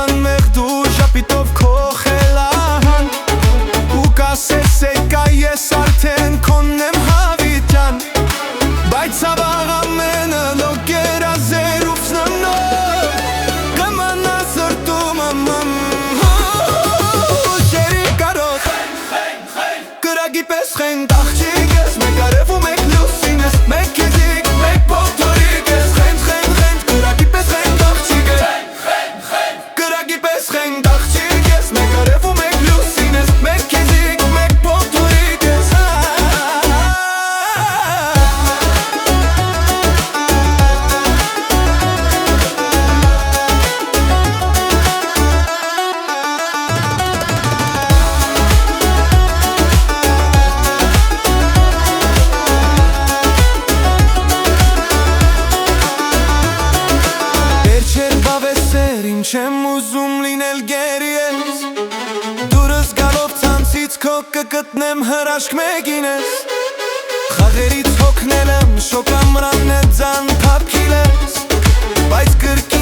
անմեղ դու ժապիտով քո խելահան ու կասես եկա ես արդեն քոնն եմ հավիտյան բայց ավաղ ամենը լոկերազեր ուսնանով կմանա սրտում շերի կարոտ կրագի պես խենք աղջիկ ես մեկ արև ու մեկ լուսին ես մեկ քեզիկ մեկ փոթորիկ ես խենք կրագի պես խենք աղջիկ ես կրագի պես խենք աղջիկ ես մեկ արև ու մեկ լուսին ես մեկ քեզիկ մեկ փոթորիկ ես Չեմ ուզում լինել գերի ես Դուրս գալով ցանցից քո կգտնեմ հրաշք մեկին ես Խաղերից հոգնել եմ շոկ ամրանն է ձան թափքիլ ես Բայց կրկին